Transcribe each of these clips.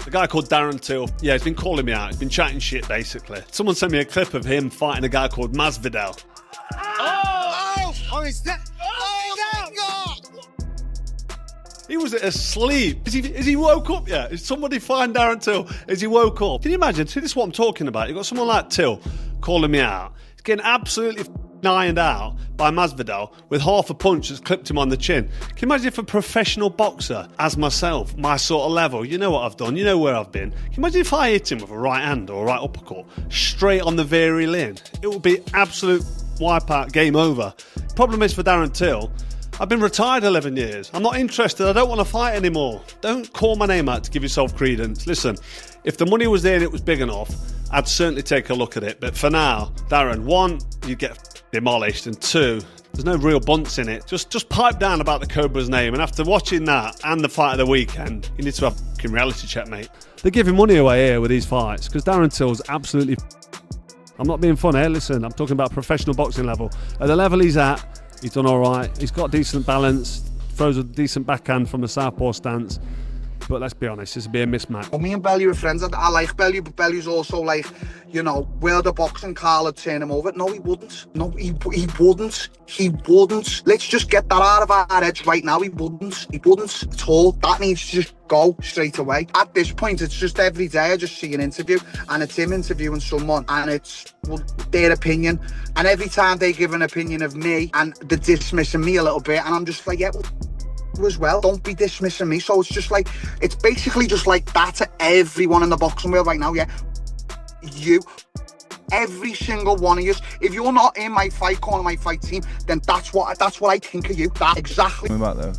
A guy called Darren Till. Yeah, he's been calling me out. He's been chatting shit, basically. Someone sent me a clip of him fighting a guy called Masvidal. Oh, is that? Oh, my God! He was asleep. Is he woke up yet? Is somebody find Darren Till? Is he woke up? Can you imagine? See, this is what I'm talking about. You've got someone like Till calling me out. He's getting absolutely ironed out by Masvidal with half a punch that's clipped him on the chin. Can you imagine if a professional boxer, as myself, my sort of level, you know what I've done, you know where I've been. Can you imagine if I hit him with a right hand or a right uppercut straight on the very lane? It would be absolute wipeout, game over. Problem is for Darren Till, I've been retired 11 years. I'm not interested. I don't want to fight anymore. Don't call my name out to give yourself credence. Listen, if the money was there and it was big enough, I'd certainly take a look at it. But for now, Darren, one, you get demolished, and two, there's no real bunts in it. Just pipe down about the Cobra's name, and after watching that and the fight of the weekend, you need to have a fucking reality check, mate. They're giving money away here with these fights because Darren Till's absolutely... I'm not being funny, listen, I'm talking about professional boxing level. At the level he's at, he's done all right. He's got decent balance, throws a decent backhand from the southpaw stance. But let's be honest, this would be a mismatch. Well, me and Bellew are friends. I like Bellew, but Bellew's also like, you know, world of boxing, Carl would turn him over. No, he wouldn't. No, he wouldn't. He wouldn't. Let's just get that out of our heads right now. He wouldn't. He wouldn't at all. That needs to just go straight away. At this point, it's just every day I just see an interview, and it's him interviewing someone, and it's their opinion. And every time they give an opinion of me, and they're dismissing me a little bit, and I'm just like, yeah, well, as well, don't be dismissing me. So it's just like, it's basically just like that to everyone in the boxing world right now. Yeah, you, every single one of you, if you're not in my fight corner, my fight team, then that's what I think of you. That exactly. About though,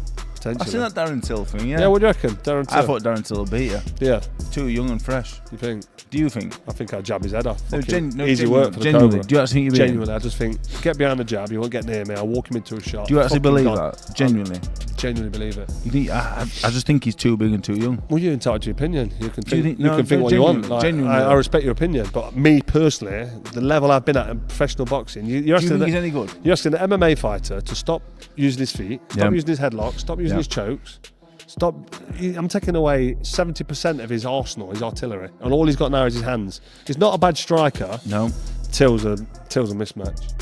I've seen that Darren Till thing. Yeah, what do you reckon? Darren Till? I thought Darren Till will beat you. Yeah, too young and fresh. You think? Do you think? I think I'd jab his head off. No, easy work for the genuinely. Cobra. Do you actually think you beat Genuinely, I just think, get behind the jab, you won't get near me, I'll walk him into a shot. Do you actually believe gone. that? Genuinely? Genuinely believe it. You think, I just think he's too big and too young. Well, you're entitled to your opinion. You can think, you think what you want. Like, genuinely. I respect your opinion, but me personally, the level I've been at in professional boxing, you're do you think he's any good? You're asking an MMA fighter to stop using his feet, stop using his headlock, stop using his chokes. I'm taking away 70% of his arsenal, his artillery, and all he's got now is his hands. He's not a bad striker. No. Till's a mismatch.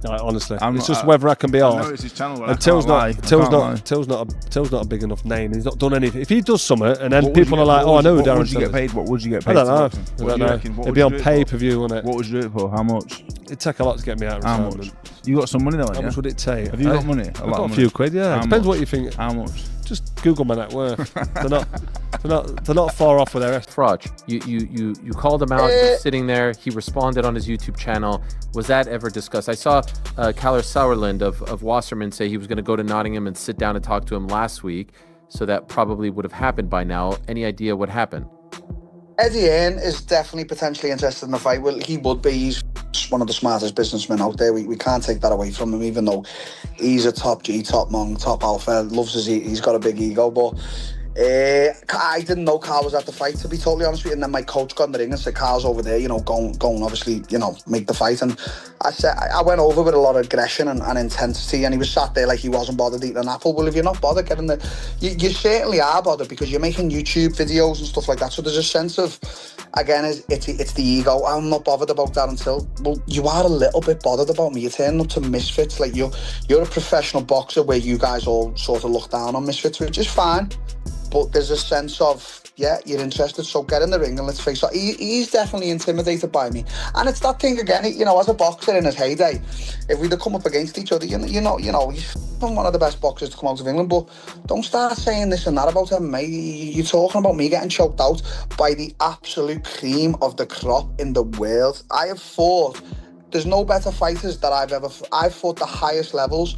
Like, honestly, it's just whether I can be arsed. I know it's his channel, but and Till's not a big enough name. He's not done anything. If he does something, and then people are like, "Oh, I know who Darren." What would you get paid? What would you get paid? I don't know. It'd be on pay-per-view, wouldn't it? What would you do it for? How much? It'd take a lot to get me out of retirement. How much? You got some money though, How much would it take? Have you got money? I've got a few quid, yeah. It depends what you think. How much? Just Google my net worth. They're not far off with their estimate. Froch, you called him out. He was sitting there. He responded on his YouTube channel. Was that ever discussed? I saw Kaller Sauerland of Wasserman say he was going to go to Nottingham and sit down and talk to him last week. So that probably would have happened by now. Any idea what happened? Eddie Hearn is definitely potentially interested in the fight. Well, he would be. He's one of the smartest businessmen out there. We can't take that away from him, even though he's a top G, top Mong, top alpha. Loves his, he's got a big ego, but I didn't know Carl was at the fight, to be totally honest with you. And then my coach got in the ring and said, Carl's over there, you know, going obviously, you know, make the fight. And I went over with a lot of aggression and intensity, and he was sat there like he wasn't bothered eating an apple. Well, if you're not bothered getting you certainly are bothered, because you're making YouTube videos and stuff like that. So there's a sense of, again, it's the ego. I'm not bothered about that until, well, you are a little bit bothered about me. You're turning up to misfits. Like, you're a professional boxer where you guys all sort of look down on misfits, which is fine. But there's a sense of, yeah, you're interested, so get in the ring and let's face it. He's definitely intimidated by me. And it's that thing again, you know, as a boxer in his heyday, if we'd have come up against each other, you know, he's one of the best boxers to come out of England, but don't start saying this and that about him, mate. You're talking about me getting choked out by the absolute cream of the crop in the world. I have fought, there's no better fighters that I've fought the highest levels,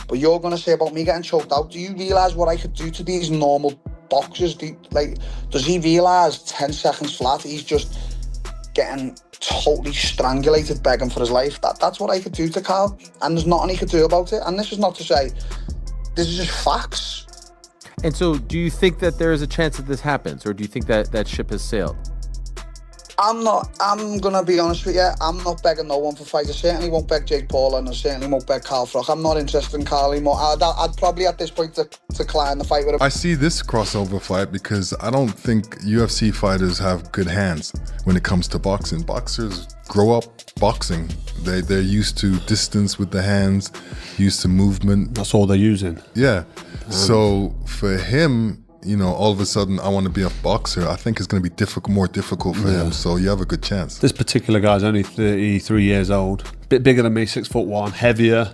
but you're going to say about me getting choked out. Do you realise what I could do to these normal boxers? Does he realise 10 seconds flat he's just getting totally strangulated, begging for his life? That's what I could do to Carl, and there's nothing he could do about it. And this is not to say, this is just facts. And so do you think that there is a chance that this happens, or do you think that that ship has sailed? I'm gonna be honest with you, I'm not begging no one for fights. I certainly won't beg Jake Paul, and I certainly won't beg Carl Froch. I'm not interested in Carl anymore. I'd probably at this point decline the fight with him. I see this crossover fight because I don't think UFC fighters have good hands when it comes to boxing. Boxers grow up boxing. They're used to distance with the hands, used to movement. That's all they're using. Yeah. So for him, you know, all of a sudden I want to be a boxer, I think it's going to be more difficult for him. So you have a good chance. This particular guy's only 33 years old. Bit bigger than me, 6'1", heavier.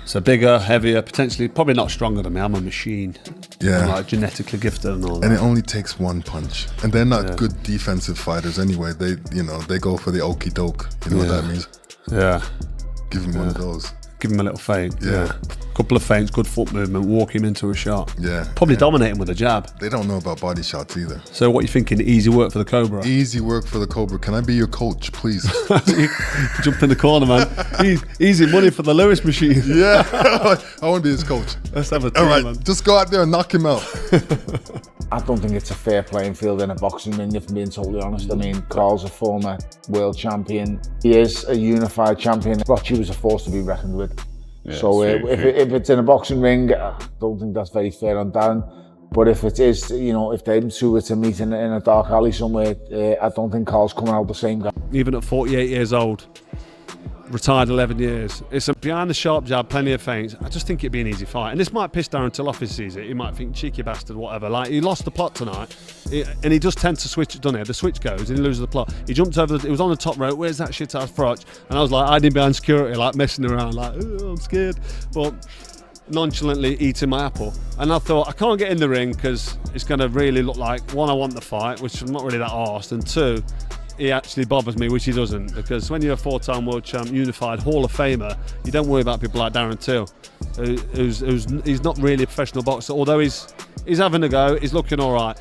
So bigger, heavier, potentially, probably not stronger than me. I'm a machine. Yeah. I'm like genetically gifted and all that. And it only takes one punch. And they're not good defensive fighters anyway. They go for the okie doke. You know what that means? Yeah. Give him one of those. Give him a little feint. Yeah. Couple of feints, good foot movement, walk him into a shot. Yeah. Probably dominate him with a jab. They don't know about body shots either. So what are you thinking? Easy work for the Cobra? Easy work for the Cobra. Can I be your coach, please? Jump in the corner, man. Easy money for the Lewis machine. Yeah. I want to be his coach. Let's have a team, all right, man. just go out there and knock him out. I don't think it's a fair playing field in a boxing ring, if I'm being totally honest. I mean, Carl's a former world champion. He is a unified champion. Froch was a force to be reckoned with. Yeah, so if it's in a boxing ring, I don't think that's very fair on Darren. But if it is, you know, if them two were to meet in a dark alley somewhere, I don't think Carl's coming out the same guy. Even at 48 years old, retired 11 years. It's a behind the sharp jab, plenty of feints. I just think it'd be an easy fight. And this might piss Darren Till off his season. He might think, cheeky bastard, whatever. Like, he lost the plot tonight. And he does tend to switch, doesn't he? The switch goes and he loses the plot. He jumped over, he was on the top rope. Where's that shit ass Froch? And I was like, hiding behind security, like messing around, like, oh, I'm scared. But nonchalantly eating my apple. And I thought, I can't get in the ring because it's going to really look like, one, I want the fight, which I'm not really that arsed, and two, he actually bothers me, which he doesn't, because when you're a four-time world champ, unified Hall of Famer, you don't worry about people like Darren Till, he's not really a professional boxer, although he's having a go, he's looking all right.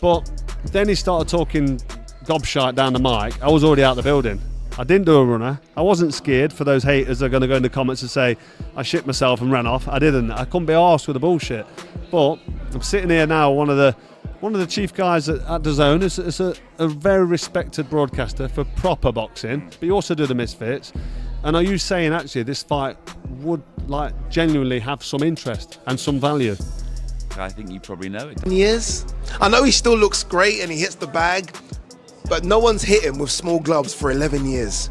But then he started talking gobshite down the mic. I was already out the building. I didn't do a runner. I wasn't scared for those haters that are going to go in the comments and say I shit myself and ran off. I didn't. I couldn't be arsed with the bullshit. But I'm sitting here now, one of the chief guys at DAZN. It's a very respected broadcaster for proper boxing, but you also do the Misfits. And are you saying actually this fight would like genuinely have some interest and some value? I think you probably know it. Years. I know he still looks great and he hits the bag, but no one's hit him with small gloves for 11 years.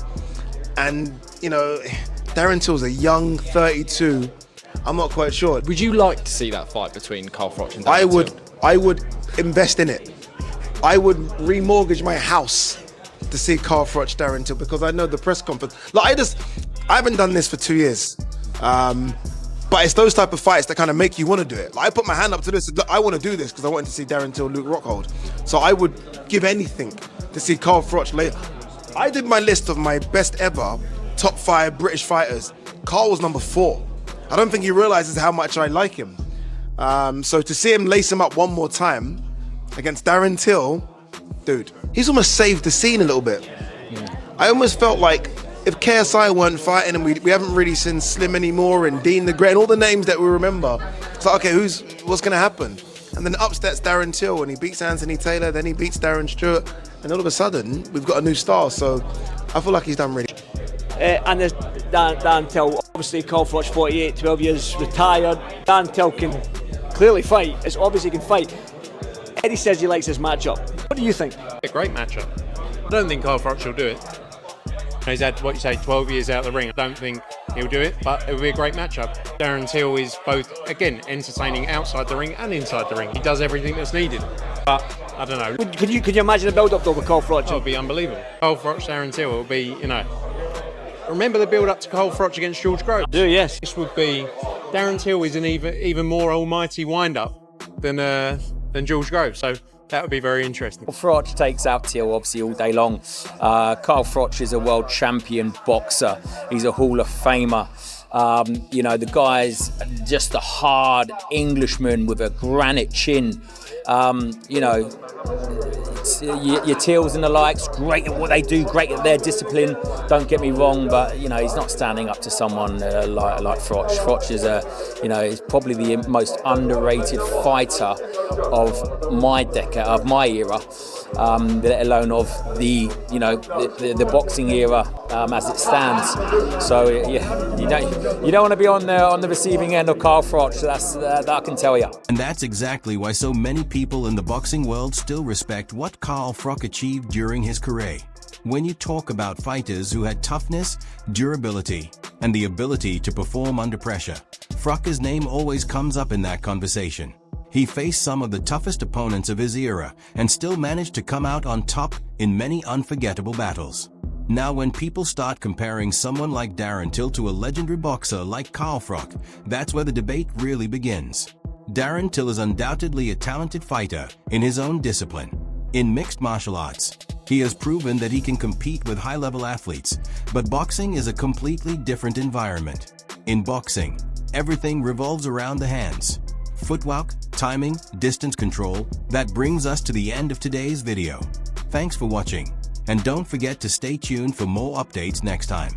And, you know, Darren Till's a young 32. I'm not quite sure. Would you like to see that fight between Carl Froch and Darren Till? I would invest in it. I would remortgage my house to see Carl Froch, Darren Till, because I know the press conference. Like, I haven't done this for 2 years. But it's those type of fights that kind of make you want to do it. Like, I put my hand up to this. Look, I want to do this because I wanted to see Darren Till, Luke Rockhold. So I would give anything to see Carl Froch later. I did my list of my best ever top 5 British fighters. Carl was number 4. I don't think he realizes how much I like him. So to see him lace him up one more time against Darren Till, dude, he's almost saved the scene a little bit. I almost felt like if KSI weren't fighting and we haven't really seen Slim anymore and Dean the Great and all the names that we remember, it's like, okay, what's going to happen? And then up steps Darren Till and he beats Anthony Taylor, then he beats Darren Stewart, and all of a sudden we've got a new star. So I feel like he's done really. And there's Darren Till, obviously Carl Froch, 48, 12 years retired. Darren Till can clearly fight. It's obvious he can fight. Eddie says he likes his matchup. What do you think? A great matchup. I don't think Carl Froch will do it. He's had, 12 years out of the ring. I don't think he'll do it, but it will be a great matchup. Darren Till is both, again, entertaining outside the ring and inside the ring. He does everything that's needed, but I don't know. Could you imagine a build-up though with Carl Froch? It would be unbelievable. Carl Froch, Darren Till will be, you know. Remember the build-up to Carl Froch against George Groves? I do, yes. This would be, Darren Till is an even more almighty wind-up than George Groves, so that would be very interesting. Froch takes out Till obviously all day long. Carl Froch is a world champion boxer. He's a Hall of Famer. You know, the guy's just a hard Englishman with a granite chin. You know, your Tills and the likes, great at what they do, great at their discipline. Don't get me wrong, but you know he's not standing up to someone like Froch. Froch is he's probably the most underrated fighter of my decade, of my era, let alone of the boxing era as it stands. So yeah, you don't want to be on the receiving end of Carl Froch. That I can tell you. And that's exactly why so many people in the boxing world still respect what Carl Froch achieved during his career. When you talk about fighters who had toughness, durability, and the ability to perform under pressure, Froch's name always comes up in that conversation. He faced some of the toughest opponents of his era and still managed to come out on top in many unforgettable battles. Now when people start comparing someone like Darren Till to a legendary boxer like Carl Froch, that's where the debate really begins. Darren Till is undoubtedly a talented fighter in his own discipline. In mixed martial arts, he has proven that he can compete with high-level athletes, but boxing is a completely different environment. In boxing, everything revolves around the hands. Footwork, timing, distance control. That brings us to the end of today's video. Thanks for watching, and don't forget to stay tuned for more updates next time.